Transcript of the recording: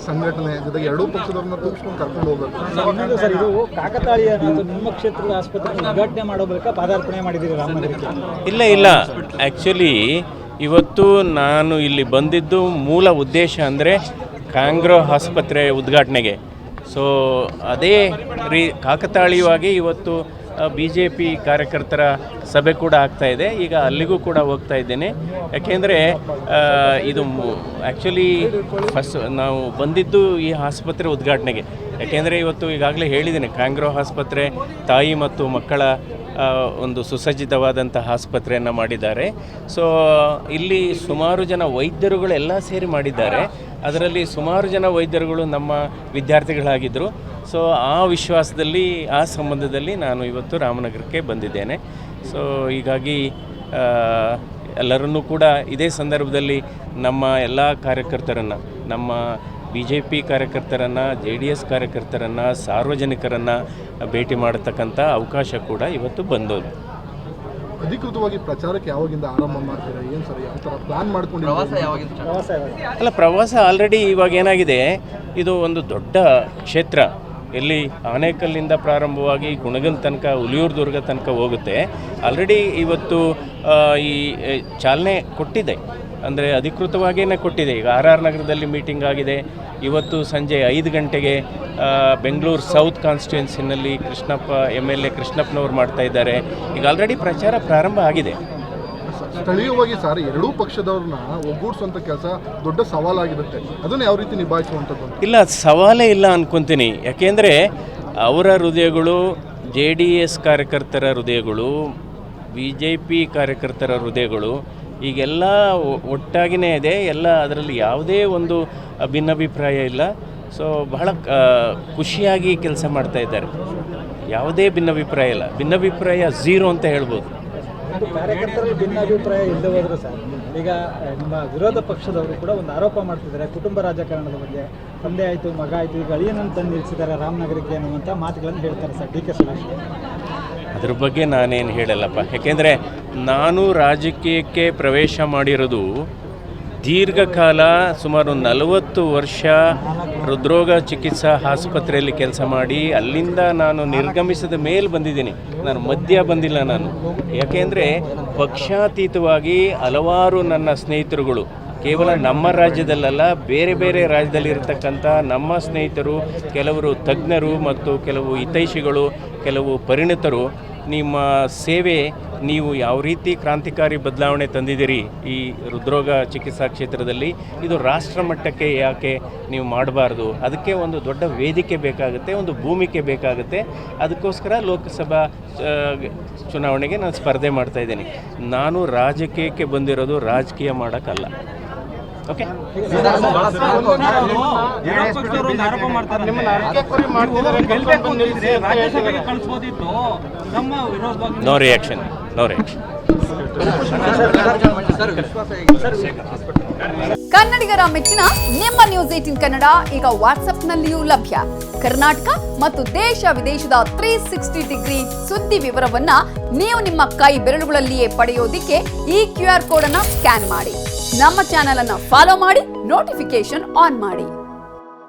ಸಂಘಟನೆ ಜೊತೆಗೆ ಎರಡೂ ಪಕ್ಷದವ್ರನ್ನ ತೂಗಿಸ್ಕೊಂಡು ಕರ್ಕೊಂಡು ಹೋಗ್ಬೇಕು. ಸರ್, ಇದು ಕಾಕತಾಳೀಯ ನಿಮ್ಮ ಕ್ಷೇತ್ರದ ಆಸ್ಪತ್ರೆ ಉದ್ಘಾಟನೆ ಮಾಡೋಬೇಕಾ ಪಾದಾರ್ಪಣೆ ಮಾಡಿದ್ದೀರಿ ರಾಮನಗರಕ್ಕೆ? ಇಲ್ಲ ಆ್ಯಕ್ಚುಲಿ ಇವತ್ತು ನಾನು ಇಲ್ಲಿ ಬಂದಿದ್ದು ಮೂಲ ಉದ್ದೇಶ ಅಂದರೆ ಕಾಂಗ್ರೋ ಆಸ್ಪತ್ರೆ ಉದ್ಘಾಟನೆಗೆ. ಸೊ ಅದೇ ಕಾಕತಾಳೀಯವಾಗಿ ಇವತ್ತು BJP ಕಾರ್ಯಕರ್ತರ ಸಭೆ ಕೂಡ ಆಗ್ತಾಯಿದೆ. ಈಗ ಅಲ್ಲಿಗೂ ಕೂಡ ಹೋಗ್ತಾ ಇದ್ದೇನೆ. ಯಾಕೆಂದರೆ ಇದು ಆ್ಯಕ್ಚುಲಿ ನಾವು ಬಂದಿದ್ದು ಈ ಆಸ್ಪತ್ರೆ ಉದ್ಘಾಟನೆಗೆ. ಯಾಕೆಂದರೆ ಇವತ್ತು ಈಗಾಗಲೇ ಹೇಳಿದ್ದೇನೆ, ಕಾಂಗ್ರೋ ಆಸ್ಪತ್ರೆ ತಾಯಿ ಮತ್ತು ಮಕ್ಕಳ ಒಂದು ಸುಸಜ್ಜಿತವಾದಂಥ ಆಸ್ಪತ್ರೆಯನ್ನು ಮಾಡಿದ್ದಾರೆ. ಸೊ ಇಲ್ಲಿ ಸುಮಾರು ಜನ ವೈದ್ಯರುಗಳೆಲ್ಲ ಸೇರಿ ಮಾಡಿದ್ದಾರೆ. ಅದರಲ್ಲಿ ಸುಮಾರು ಜನ ವೈದ್ಯರುಗಳು ನಮ್ಮ ವಿದ್ಯಾರ್ಥಿಗಳಾಗಿದ್ದರು. ಸೊ ಆ ವಿಶ್ವಾಸದಲ್ಲಿ, ಆ ಸಂಬಂಧದಲ್ಲಿ ನಾನು ಇವತ್ತು ರಾಮನಗರಕ್ಕೆ ಬಂದಿದ್ದೇನೆ. ಸೊ ಹೀಗಾಗಿ ಎಲ್ಲರನ್ನೂ ಕೂಡ ಇದೇ ಸಂದರ್ಭದಲ್ಲಿ ನಮ್ಮ ಎಲ್ಲ ಕಾರ್ಯಕರ್ತರನ್ನು, ನಮ್ಮ BJP ಕಾರ್ಯಕರ್ತರನ್ನು, JDS ಕಾರ್ಯಕರ್ತರನ್ನು, ಸಾರ್ವಜನಿಕರನ್ನು ಭೇಟಿ ಮಾಡತಕ್ಕಂಥ ಅವಕಾಶ ಕೂಡ ಇವತ್ತು ಬಂದೋದು. ಅಧಿಕೃತವಾಗಿ ಪ್ರಚಾರಕ್ಕೆ ಯಾವಾಗಿಂದ ಆರಂಭ ಮಾಡ್ತೀರಾ? ಏನು ಸರ್, ಯಾವ ಥರ ಪ್ಲಾನ್ ಮಾಡ್ಕೊಂಡಿದ್ದೀರಾ? ಅಲ್ಲ, ಪ್ರವಾಸ ಆಲ್ರೆಡಿ ಇವಾಗ ಏನಾಗಿದೆ, ಇದು ಒಂದು ದೊಡ್ಡ ಕ್ಷೇತ್ರ. ಎಲ್ಲಿ ಆನೇಕಲ್ಲಿಂದ ಪ್ರಾರಂಭವಾಗಿ ಗುಣಗಲ್ ತನಕ, ಹುಲಿಯೂರು ದುರ್ಗ ತನಕ ಹೋಗುತ್ತೆ. ಆಲ್ರೆಡಿ ಇವತ್ತು ಈ ಚಾಲನೆ ಕೊಟ್ಟಿದೆ, ಅಂದರೆ ಅಧಿಕೃತವಾಗಿಯೇ ಕೊಟ್ಟಿದೆ. ಈಗ RR ನಗರದಲ್ಲಿ ಮೀಟಿಂಗ್ ಆಗಿದೆ. ಇವತ್ತು ಸಂಜೆ 5 ಗಂಟೆಗೆ ಬೆಂಗಳೂರು ಸೌತ್ ಕಾನ್ಸ್ಟಿಟ್ಯೂನ್ಸಿನಲ್ಲಿ ಕೃಷ್ಣಪ್ಪ MLA ಕೃಷ್ಣಪ್ಪನವ್ರು ಮಾಡ್ತಾ ಇದ್ದಾರೆ. ಈಗ ಆಲ್ರೆಡಿ ಪ್ರಚಾರ ಪ್ರಾರಂಭ ಆಗಿದೆ. ಸ್ಥಳೀಯವಾಗಿ ಸರ್, ಎರಡೂ ಪಕ್ಷದವ್ರನ್ನ ಒಗ್ಗೂಡಿಸುವಂಥ ಕೆಲಸ ದೊಡ್ಡ ಸವಾಲಾಗಿರುತ್ತೆ. ಅದನ್ನು ಯಾವ ರೀತಿ ನಿಭಾಯಿಸುವಂಥದ್ದು? ಇಲ್ಲ, ಸವಾಲೇ ಇಲ್ಲ ಅನ್ಕೊತೀನಿ. ಯಾಕೆಂದರೆ ಅವರ ಹೃದಯಗಳು, JDS ಕಾರ್ಯಕರ್ತರ ಹೃದಯಗಳು, BJP ಕಾರ್ಯಕರ್ತರ ಹೃದಯಗಳು ಈಗೆಲ್ಲ ಒಟ್ಟಾಗಿಯೇ ಇದೆ. ಎಲ್ಲ ಅದರಲ್ಲಿ ಯಾವುದೇ ಒಂದು ಭಿನ್ನಾಭಿಪ್ರಾಯ ಇಲ್ಲ. ಸೊ ಬಹಳ ಖುಷಿಯಾಗಿ ಕೆಲಸ ಮಾಡ್ತಾ ಇದ್ದಾರೆ. ಯಾವುದೇ ಭಿನ್ನಾಭಿಪ್ರಾಯ ಇಲ್ಲ. ಭಿನ್ನಾಭಿಪ್ರಾಯ ಝೀರೋ ಅಂತ ಹೇಳ್ಬೋದು. ಕಾರ್ಯಕರ್ತರಲ್ಲಿ ಭಿನ್ನಾಭಿಪ್ರಾಯ ಇಲ್ಲದೆ ಹೋದ್ರು ಸರ್, ಈಗ ನಿಮ್ಮ ವಿರೋಧ ಪಕ್ಷದವರು ಕೂಡ ಒಂದು ಆರೋಪ ಮಾಡ್ತಿದ್ದಾರೆ ಕುಟುಂಬ ರಾಜಕಾರಣದ ಬಗ್ಗೆ. ತಂದೆ ಆಯಿತು, ಮಗ ಆಯಿತು, ಈಗ ಅಳಿಯನನ್ನು ತಂದು ನಿಲ್ಲಿಸಿದ್ದಾರೆ ರಾಮನಗರಕ್ಕೆ ಅನ್ನುವಂಥ ಮಾತುಗಳನ್ನು ಹೇಳ್ತಾರೆ ಸರ್ DK ಸುರೇಶ್. ಅದ್ರ ಬಗ್ಗೆ ನಾನೇನು ಹೇಳಲ್ಲಪ್ಪ. ಯಾಕೆಂದರೆ ನಾನು ರಾಜಕೀಯಕ್ಕೆ ಪ್ರವೇಶ ಮಾಡಿರೋದು ದೀರ್ಘಕಾಲ, ಸುಮಾರು 40 ವರ್ಷ ಹೃದ್ರೋಗ ಚಿಕಿತ್ಸಾ ಆಸ್ಪತ್ರೆಯಲ್ಲಿ ಕೆಲಸ ಮಾಡಿ ಅಲ್ಲಿಂದ ನಾನು ನಿರ್ಗಮಿಸಿದ ಮೇಲೆ ಬಂದಿದ್ದೀನಿ. ನಾನು ಮಧ್ಯ ಬಂದಿಲ್ಲ ನಾನು. ಯಾಕೆಂದರೆ ಪಕ್ಷಾತೀತವಾಗಿ ಹಲವಾರು ನನ್ನ ಸ್ನೇಹಿತರುಗಳು, ಕೇವಲ ನಮ್ಮ ರಾಜ್ಯದಲ್ಲ, ಬೇರೆ ಬೇರೆ ರಾಜ್ಯದಲ್ಲಿರ್ತಕ್ಕಂಥ ನಮ್ಮ ಸ್ನೇಹಿತರು, ಕೆಲವರು ತಜ್ಞರು ಮತ್ತು ಕೆಲವು ಹಿತೈಷಿಗಳು, ಕೆಲವು ಪರಿಣಿತರು, ನಿಮ್ಮ ಸೇವೆ, ನೀವು ಯಾವ ರೀತಿ ಕ್ರಾಂತಿಕಾರಿ ಬದಲಾವಣೆ ತಂದಿದ್ದೀರಿ ಈ ಹೃದ್ರೋಗ ಚಿಕಿತ್ಸಾ ಕ್ಷೇತ್ರದಲ್ಲಿ, ಇದು ರಾಷ್ಟ್ರ ಮಟ್ಟಕ್ಕೆ ಯಾಕೆ ನೀವು ಮಾಡಬಾರ್ದು? ಅದಕ್ಕೆ ಒಂದು ದೊಡ್ಡ ವೇದಿಕೆ ಬೇಕಾಗುತ್ತೆ, ಒಂದು ಭೂಮಿಕೆ ಬೇಕಾಗುತ್ತೆ. ಅದಕ್ಕೋಸ್ಕರ ಲೋಕಸಭಾ ಚುನಾವಣೆಗೆ ನಾನು ಸ್ಪರ್ಧೆ ಮಾಡ್ತಾಯಿದ್ದೀನಿ. ನಾನು ರಾಜಕೀಯಕ್ಕೆ ಬಂದಿರೋದು ರಾಜಕೀಯ ಮಾಡೋಕ್ಕಲ್ಲ. Okay, no reaction. ಕನ್ನಡಿಗರ ಮೆಚ್ಚಿನ ನಿಮ್ಮ ನ್ಯೂಸ್ 18 ಕನ್ನಡ ಈಗ ವಾಟ್ಸ್ಆಪ್ನಲ್ಲಿಯೂ ಲಭ್ಯ. ಕರ್ನಾಟಕ ಮತ್ತು ದೇಶ ವಿದೇಶದ 360 ಡಿಗ್ರಿ ಸುದ್ದಿ ವಿವರವನ್ನ ನೀವು ನಿಮ್ಮ ಕೈ ಬೆರಳುಗಳಲ್ಲಿಯೇ ಪಡೆಯೋದಿಕ್ಕೆ ಈ QR ಕೋಡ್ ಅನ್ನು ಸ್ಕ್ಯಾನ್ ಮಾಡಿ. ನಮ್ಮ ಚಾನೆಲ್ ಅನ್ನು ಫಾಲೋ ಮಾಡಿ, ನೋಟಿಫಿಕೇಶನ್ ಆನ್ ಮಾಡಿ.